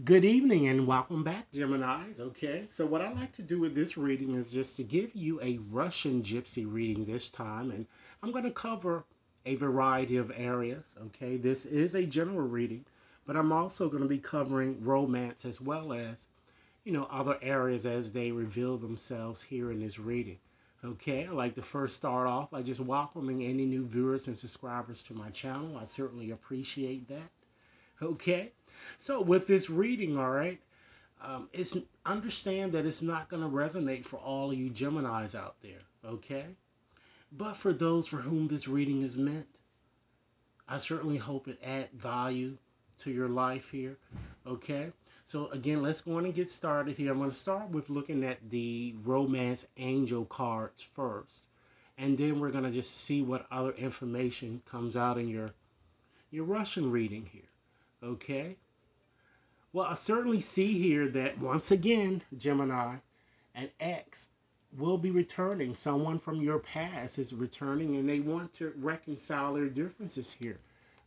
Good evening and welcome back, Geminis. Okay, so what I like to do with this reading is just to give you a Russian gypsy reading this time, and I'm going to cover a variety of areas. Okay, this is a general reading, but I'm also going to be covering romance as well as, other areas as they reveal themselves here in this reading. Okay, I'd like to first start off by just welcoming any new viewers and subscribers to my channel. I certainly appreciate that. Okay, so with this reading, all right, it's understand that it's not going to resonate for all of you Geminis out there. Okay, but for those for whom this reading is meant, I certainly hope it add value to your life here. Okay, so again, let's go on and get started here. I'm going to start with looking at the romance angel cards first, and then we're going to just see what other information comes out in your Russian reading here. Okay. Well, I certainly see here that once again, Gemini, an ex will be returning. Someone from your past is returning and they want to reconcile their differences here.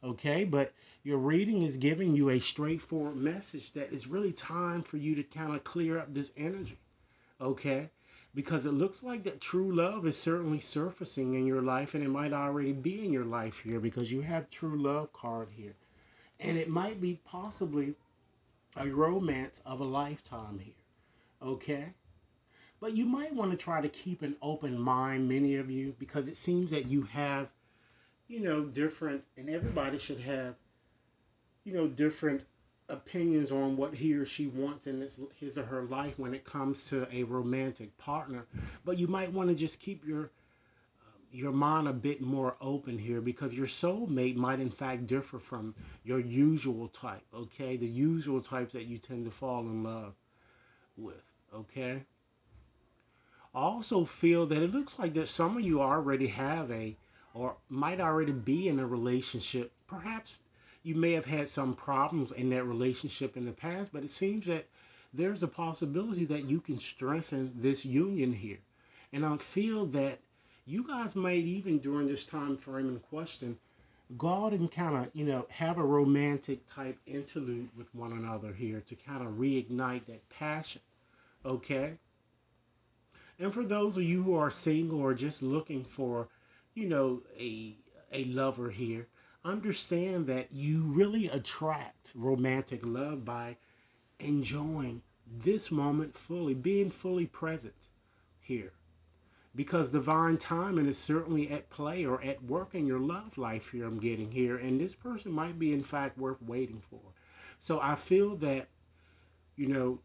Okay, but your reading is giving you a straightforward message that it's really time for you to kind of clear up this energy. Okay, because it looks like that true love is certainly surfacing in your life and it might already be in your life here because you have true love card here. And it might be possibly a romance of a lifetime here. Okay? But you might want to try to keep an open mind, many of you, because it seems that you have, different, and everybody should have, different opinions on what he or she wants in his or her life when it comes to a romantic partner. But you might want to just keep your mind a bit more open here because your soulmate might in fact differ from your usual type, okay? The usual types that you tend to fall in love with, okay? I also feel that it looks like that some of you already have or might already be in a relationship. Perhaps you may have had some problems in that relationship in the past, but it seems that there's a possibility that you can strengthen this union here. And I feel that you guys might even during this time frame in question go out and kind of, have a romantic type interlude with one another here to kind of reignite that passion. Okay? And for those of you who are single or just looking for, a lover here, understand that you really attract romantic love by enjoying this moment fully, being fully present here. Because divine timing is certainly at play or at work in your love life here, I'm getting here. And this person might be, in fact, worth waiting for. So I feel that, you know,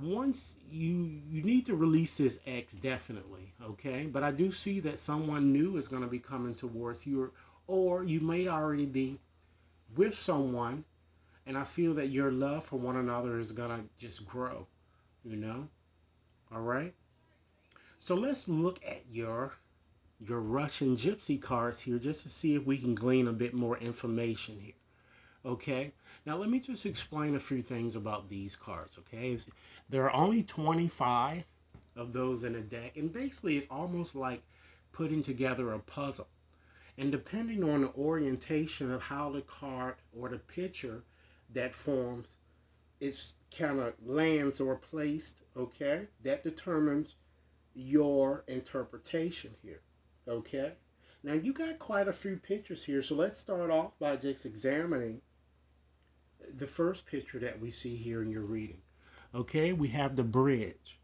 once you need to release this ex definitely, okay? But I do see that someone new is going to be coming towards you, or you may already be with someone, and I feel that your love for one another is going to just grow, you know? All right? So let's look at your Russian gypsy cards here just to see if we can glean a bit more information here. Okay, now let me just explain a few things about these cards. Okay, there are only 25 of those in a deck, and basically it's almost like putting together a puzzle. And depending on the orientation of how the card or the picture that forms is kind of lands or placed, okay, that determines your interpretation here. Okay, now you got quite a few pictures here, so let's start off by just examining the first picture that we see here in your reading. Okay, we have the bridge.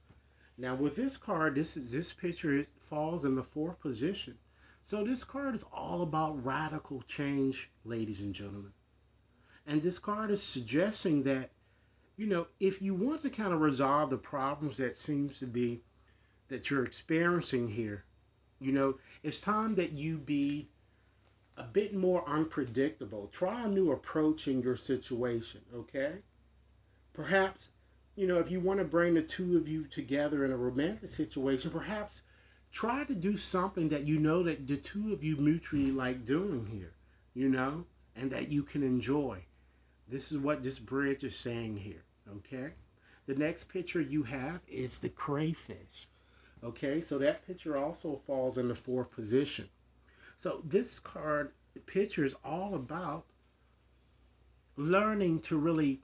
Now with this card, this picture falls in the fourth position. So this card is all about radical change, ladies and gentlemen. And this card is suggesting that, if you want to kind of resolve the problems that seems to be that you're experiencing here, it's time that you be a bit more unpredictable. Try a new approach in your situation, okay? Perhaps, if you want to bring the two of you together in a romantic situation, perhaps try to do something that you know that the two of you mutually like doing here, and that you can enjoy. This is what this bridge is saying here, okay? The next picture you have is the crayfish. Okay, so that picture also falls in the fourth position. So this card picture is all about learning to really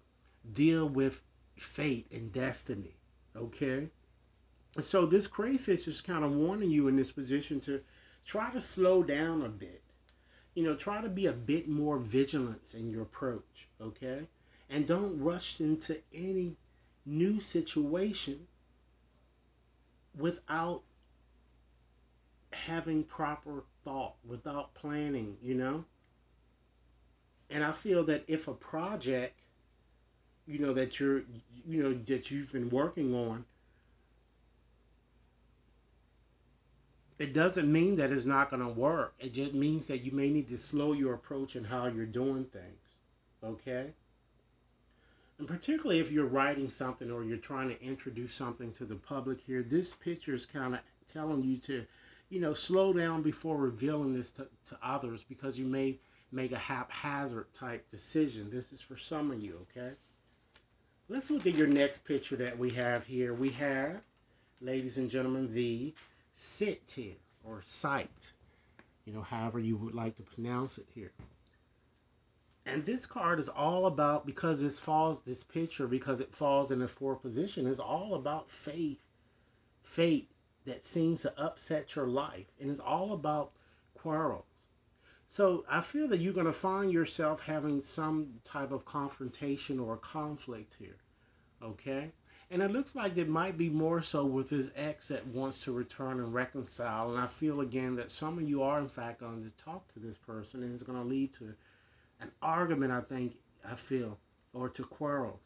deal with fate and destiny. Okay? So this crayfish is kind of warning you in this position to try to slow down a bit. Try to be a bit more vigilant in your approach. Okay? And don't rush into any new situation without having proper thought, without planning. And I feel that if a project, that that you've been working on, it doesn't mean that it's not going to work. It just means that you may need to slow your approach in how you're doing things. Okay? And particularly if you're writing something or you're trying to introduce something to the public here, this picture is kind of telling you to, slow down before revealing this to others, because you may make a haphazard type decision. This is for some of you, okay? Let's look at your next picture that we have here. We have, ladies and gentlemen, the sit here, or sight, however you would like to pronounce it here. And this card is all about, because this picture, because it falls in the fourth position, is all about fate that seems to upset your life. And it's all about quarrels. So I feel that you're going to find yourself having some type of confrontation or conflict here. Okay? And it looks like it might be more so with this ex that wants to return and reconcile. And I feel again that some of you are in fact going to talk to this person, and it's going to lead to an argument, I feel, or to quarrels.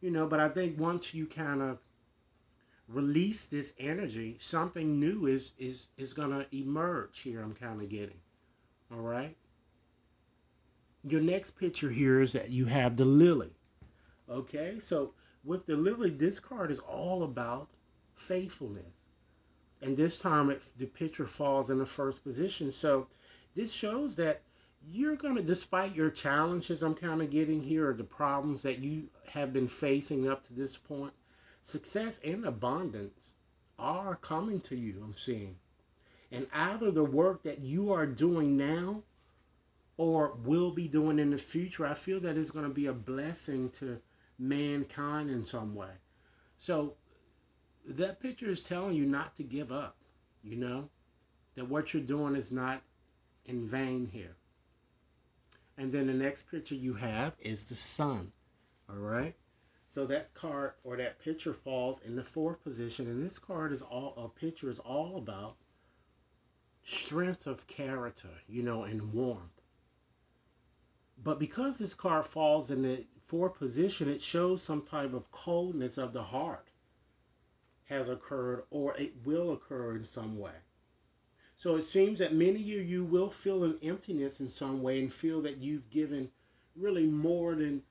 But I think once you kind of release this energy, something new is going to emerge here, I'm kind of getting. All right? Your next picture here is that you have the lily. Okay? So with the lily, this card is all about faithfulness. And this time the picture falls in the first position. So this shows that you're going to, despite your challenges I'm kind of getting here, or the problems that you have been facing up to this point, success and abundance are coming to you, I'm seeing. And either the work that you are doing now or will be doing in the future, I feel that is going to be a blessing to mankind in some way. So that picture is telling you not to give up, that what you're doing is not in vain here. And then the next picture you have is the sun. All right. So that card or that picture falls in the fourth position. And this picture is all about strength of character, and warmth. But because this card falls in the fourth position, it shows some type of coldness of the heart has occurred, or it will occur in some way. So it seems that many of you will feel an emptiness in some way and feel that you've given really more than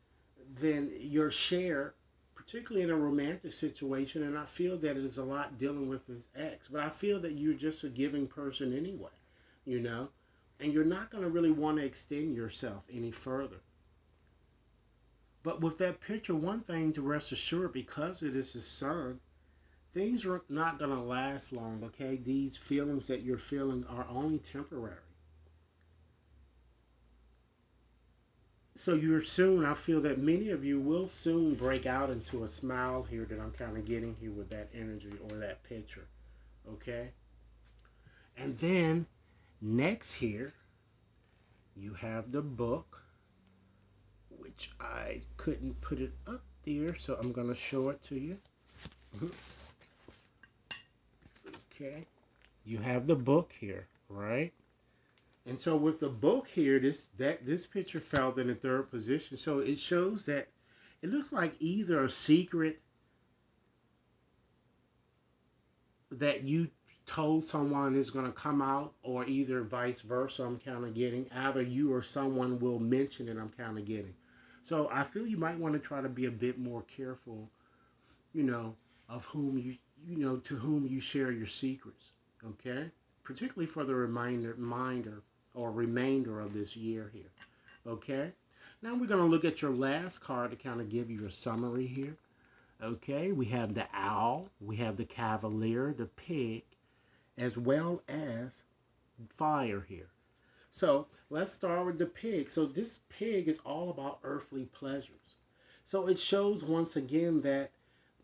your share, particularly in a romantic situation. And I feel that it is a lot dealing with this ex. But I feel that you're just a giving person anyway, and you're not going to really want to extend yourself any further. But with that picture, one thing to rest assured, because it is the sun, things are not going to last long, okay? These feelings that you're feeling are only temporary. So I feel that many of you will soon break out into a smile here that I'm kind of getting here with that energy or that picture, okay? And then next here, you have the book, which I couldn't put it up there, so I'm going to show it to you. Okay, you have the book here, right? And so with the book here, this picture fell in the third position. So it shows that it looks like either a secret that you told someone is going to come out, or either vice versa, I'm kind of getting. Either you or someone will mention it, I'm kind of getting. So I feel you might want to try to be a bit more careful, of whom to whom you share your secrets, okay? Particularly for the remainder of this year here, okay? Now we're going to look at your last card to kind of give you a summary here, okay? We have the owl, we have the cavalier, the pig, as well as fire here. So let's start with the pig. So this pig is all about earthly pleasures. So it shows once again that,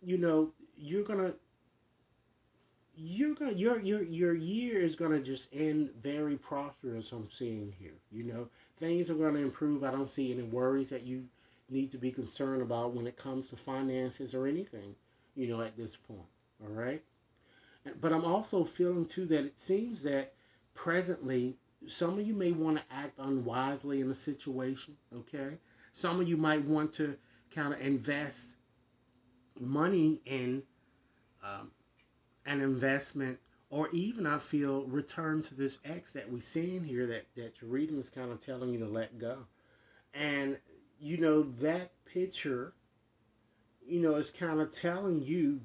you know, your year is gonna just end very prosperous. I'm seeing here. You know, things are gonna improve. I don't see any worries that you need to be concerned about when it comes to finances or anything. You know, at this point. All right. But I'm also feeling too that it seems that presently some of you may want to act unwisely in a situation. Okay. Some of you might want to kind of invest money in um, an investment, or even I feel return to this ex that we see in here that your reading is kind of telling you to let go. And you know that picture, you know, is kind of telling you,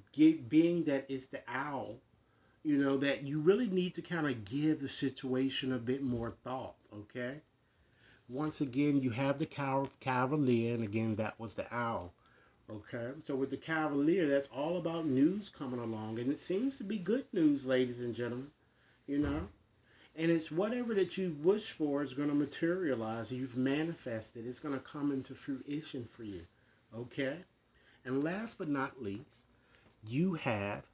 being that it's the owl, you know, that you really need to kind of give the situation a bit more thought. Okay. Once again, you have the cavalier, and again, that was the owl. Okay, so with the Cavalier, that's all about news coming along, and it seems to be good news, ladies and gentlemen. You know, and it's whatever that you wish for is going to materialize. You've manifested. It's going to come into fruition for you. Okay, and last but not least, you have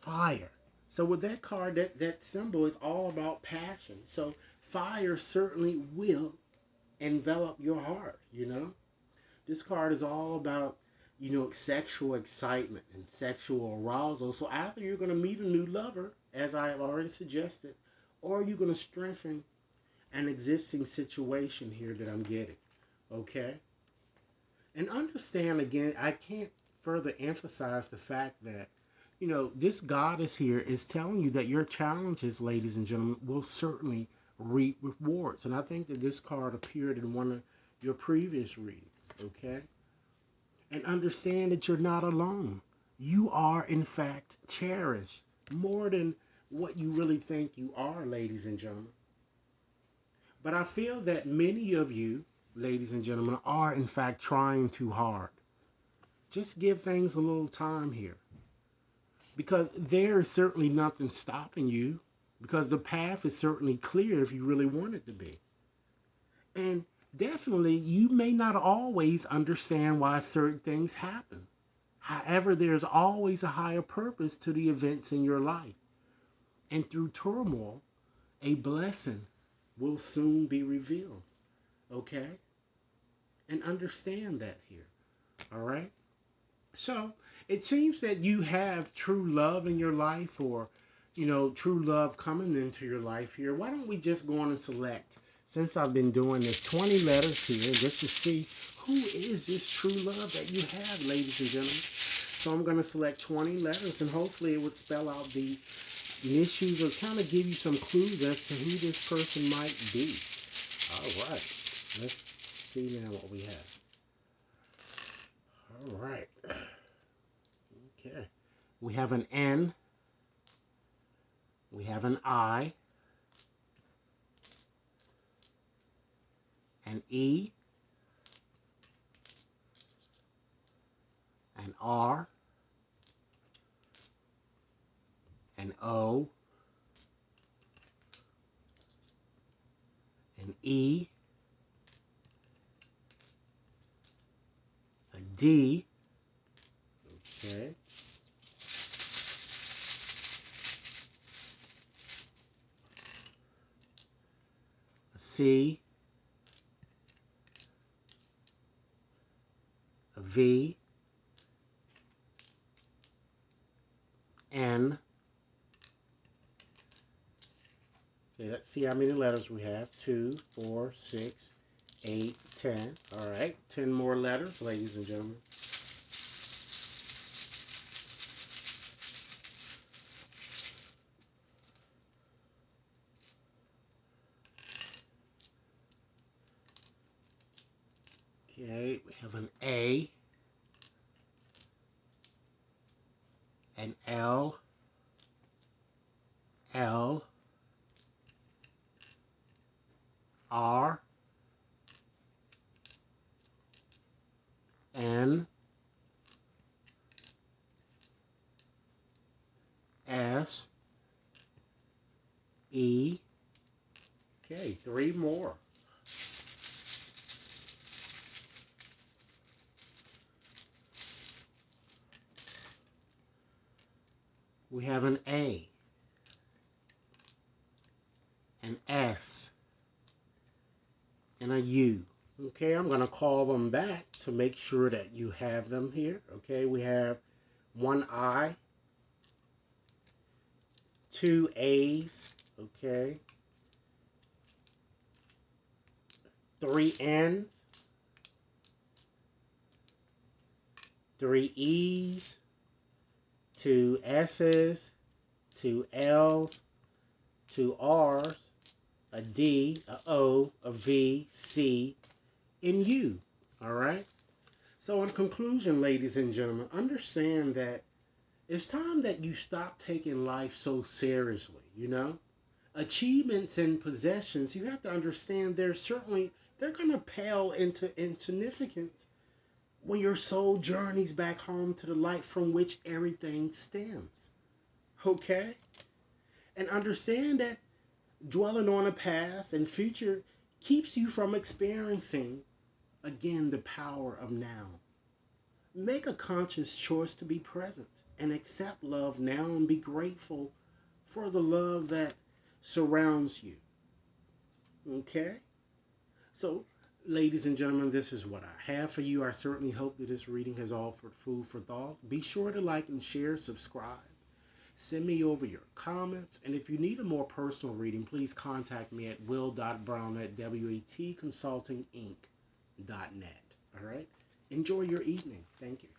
fire. So with that card, that symbol is all about passion. So fire certainly will envelop your heart. You know, this card is all about, you know, sexual excitement and sexual arousal. So either you're going to meet a new lover, as I have already suggested, or you're going to strengthen an existing situation here that I'm getting. Okay? And understand again, I can't further emphasize the fact that, you know, this goddess here is telling you that your challenges, ladies and gentlemen, will certainly reap rewards. And I think that this card appeared in one of your previous readings. Okay? And understand that you're not alone. You are, in fact, cherished more than what you really think you are, ladies and gentlemen. But I feel that many of you, ladies and gentlemen, are, in fact, trying too hard. Just give things a little time here. Because there is certainly nothing stopping you. Because the path is certainly clear if you really want it to be. And definitely, you may not always understand why certain things happen. However, there's always a higher purpose to the events in your life. And through turmoil, a blessing will soon be revealed. Okay? And understand that here. All right? So, it seems that you have true love in your life, or, you know, true love coming into your life here. Why don't we just go on and select, since I've been doing this, 20 letters here, just to see who is this true love that you have, ladies and gentlemen. So I'm going to select 20 letters, and hopefully it would spell out the issues or kind of give you some clues as to who this person might be. All right. Let's see now what we have. All right. Okay. We have an N. We have an I. An E. An R. An O. An E. A D. Okay. A C. A V. N. Okay, let's see how many letters we have. 2, 4, 6, 8, 10. All right, 10 more letters, ladies and gentlemen. Okay, we have an A, an L, L, R, N, S, E. Okay, 3 more. We have an A, an S, and a U. Okay, I'm going to call them back to make sure that you have them here. Okay, we have one I, two A's, okay, three N's, three E's, two S's, two L's, two R's, a D, a O, a V, C, and U. All right? So in conclusion, ladies and gentlemen, understand that it's time that you stop taking life so seriously, you know? Achievements and possessions, you have to understand they're going to pale into insignificance when your soul journeys back home to the light from which everything stems. Okay? And understand that dwelling on the past and future keeps you from experiencing again the power of now. Make a conscious choice to be present and accept love now and be grateful for the love that surrounds you. Okay? So, ladies and gentlemen, this is what I have for you. I certainly hope that this reading has offered food for thought. Be sure to like and share, subscribe. Send me over your comments. And if you need a more personal reading, please contact me at will.brown@wetconsultinginc.net. All right? Enjoy your evening. Thank you.